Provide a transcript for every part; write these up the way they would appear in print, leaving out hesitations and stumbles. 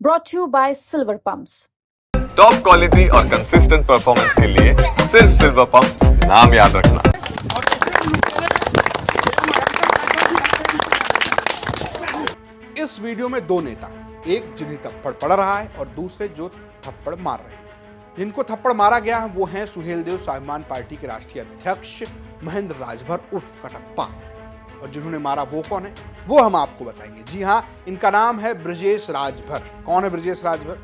brought to you by Silver Pumps. Top quality और consistent performance के लिए सिर्फ सिल्वर पंप्स नाम याद रखना। इस वीडियो में दो नेता, एक जिन्हें थप्पड़ पड़ रहा है और दूसरे जो थप्पड़ मार रहे हैं। जिनको थप्पड़ मारा गया है वो हैं सुहेलदेव स्वाभिमान पार्टी के राष्ट्रीय अध्यक्ष महेंद्र राजभर उर्फ कटप्पा, और जिन्होंने मारा वो कौन है वो हम आपको बताएंगे। जी हाँ, इनका नाम है ब्रजेश राजभर। कौन है ब्रजेश राजभर?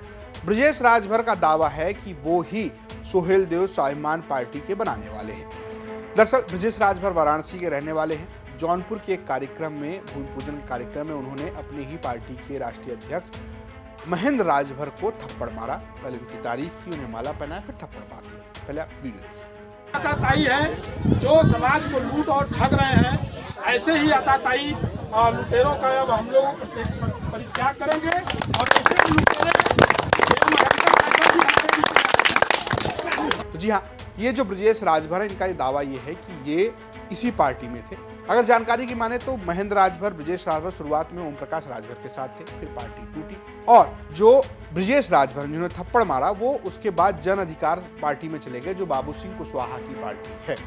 ब्रजेश राजभर का दावा है कि वो ही सुहेलदेव स्वाभिमान पार्टी के बनाने वाले हैं। दरअसल ब्रजेश राजभर वाराणसी के रहने वाले हैं। जौनपुर के एक कार्यक्रम में, भूमि पूजन कार्यक्रम में, उन्होंने अपनी ही पार्टी के राष्ट्रीय अध्यक्ष महेंद्र राजभर को थप्पड़ मारा। पहले उनकी तारीफ की, उन्हें माला पहनाया, फिर थप्पड़ मार दिया। पहले आप वीडियो देखिए। आताताई है जो समाज को लूट और ठग रहे हैं, ऐसे ही आताताई लुटेरों का अब हम लोग परित्याग करेंगे और ऐसे लुटेरे। तो जी हाँ, ये जो ब्रजेश राजभर है, इनका ये दावा ये है कि ये इसी पार्टी में थे। अगर जानकारी की माने तो महेंद्र राजभर, ब्रजेश राजभर शुरुआत में ओम प्रकाश राजभर के साथ थे, फिर पार्टी टूटी और जो ब्रजेश राजभर जिन्होंने थप्पड़ मारा वो उसके बाद जन अधिकार पार्टी में चले गए, जो बाबू सिंह कुशवाहा की पार्टी है।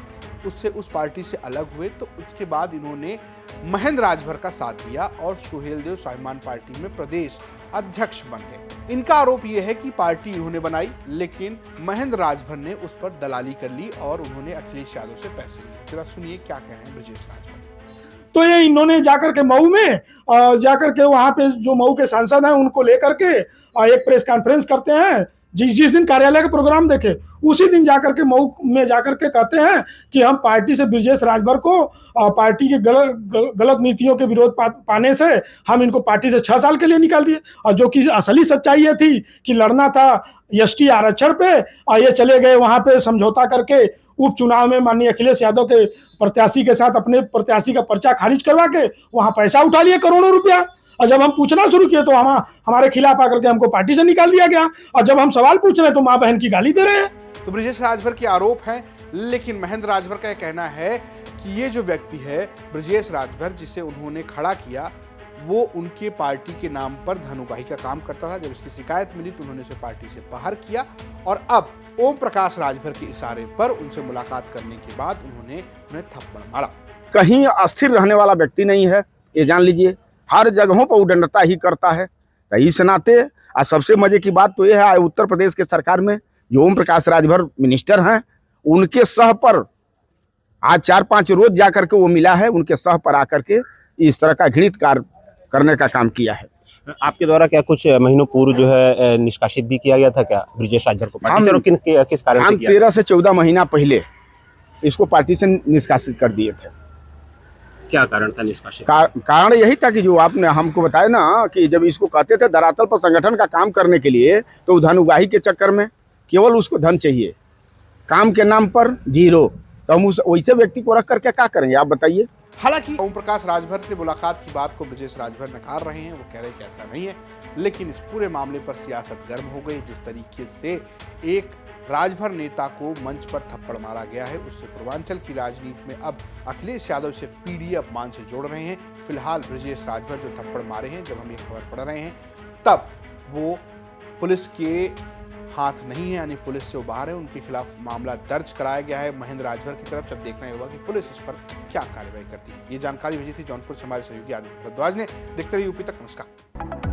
उससे उस पार्टी से अलग हुए तो उसके बाद इन्होंने महेंद्र राजभर का साथ दिया और सुहेलदेव स्वाभिमान पार्टी में प्रदेश अध्यक्ष बन गए। इनका आरोप यह है कि पार्टी इन्होंने बनाई, लेकिन महेंद्र राजभर ने उस पर दलाली कर ली और उन्होंने अखिलेश यादव से पैसे लिए। जरा सुनिए क्या कह रहे हैं ब्रजेश राजभर। तो ये इन्होंने जाकर के मऊ में जाकर के वहां पे जो मऊ के सांसद हैं उनको लेकर के एक प्रेस कॉन्फ्रेंस करते हैं। जिस दिन कार्यालय का प्रोग्राम देखे उसी दिन जाकर के मऊ में जाकर के कहते हैं कि हम पार्टी से ब्रजेश राजभर को पार्टी के गलत नीतियों के विरोध पाने से हम इनको पार्टी से 6 साल के लिए निकाल दिए। और जो कि असली सच्चाई ये थी कि लड़ना था एसटी आरक्षण पे, और ये चले गए वहां पे समझौता करके उपचुनाव में माननीय अखिलेश यादव के प्रत्याशी के साथ अपने प्रत्याशी का पर्चा खारिज करवा के वहां पैसा उठा लिए करोड़ों रुपया। और जब हम पूछना शुरू किए तो हमारे खिलाफ आकर के हमको पार्टी से निकाल दिया गया, और जब हम सवाल पूछ रहे हैं तो माँ बहन की गाली दे रहे हैं। तो ब्रजेश राजभर के आरोप हैं, लेकिन महेंद्र राजभर का यह कहना है कि ये जो व्यक्ति है ब्रजेश राजभर, जिसे उन्होंने खड़ा किया, वो उनके पार्टी के नाम पर धन उगाही का काम करता था। जब इसकी शिकायत मिली तो उन्होंने उसे पार्टी से बाहर किया और अब ओम प्रकाश राजभर के इशारे पर उनसे मुलाकात करने के बाद उन्हें थप्पड़ मारा। कहीं अस्थिर रहने वाला व्यक्ति नहीं है, ये जान लीजिए। हर जगहों पर उद्दंडता ही करता है। तो इस नाते आज सबसे मजे की बात तो यह है, उत्तर प्रदेश के सरकार में जो ओम प्रकाश राजभर मिनिस्टर हैं, उनके सह पर आज 4-5 रोज जाकर के वो मिला है, उनके सह पर आकर के इस तरह का घृणित कार्य करने का काम किया है। आपके द्वारा क्या कुछ महीनों पूर्व जो है निष्कासित भी किया गया था क्या ब्रजेश राजभर को पार्टी से? किस कारण हम 13 से 14 महीना पहले इसको पार्टी से निष्कासित कर दिए थे। क्या कारण था निष्कासित? कारण यही था कि जो आपने हमको बताया ना कि जब इसको कहते थे धरातल पर संगठन का काम करने के लिए, तो धन उगाही के चक्कर में केवल उसको धन चाहिए, काम के नाम पर जीरो। तो हम उस वैसे व्यक्ति को रख करके क्या करेंगे, आप बताइए। हालांकि ओम प्रकाश राजभर से मुलाकात की बात को ब्रजेश राजभर नकार रहे हैं। वो कह रहे हैं कि ऐसा नहीं है, लेकिन इस पूरे मामले पर सियासत गर्म हो गई। जिस तरीके से एक राजभर नेता को मंच पर थप्पड़ मारा गया है, उससे पूर्वांचल की राजनीति में अब अखिलेश यादव से पीढ़ी अपमान से जोड़ रहे हैं। फिलहाल ब्रजेश राजभर जो थप्पड़ मारे हैं, जब हम ये खबर पढ़ रहे हैं तब वो पुलिस के हाथ नहीं है, यानी पुलिस से वो बाहर है। उनके खिलाफ मामला दर्ज कराया गया है महेंद्र राजभर की तरफ। जब देखना होगा कि पुलिस इस पर क्या कार्रवाई करती है। ये जानकारी भेजी थी जौनपुर से हमारे सहयोगी आदित्य भारद्वाज ने। देखते रहिए यूपी तक। नमस्कार।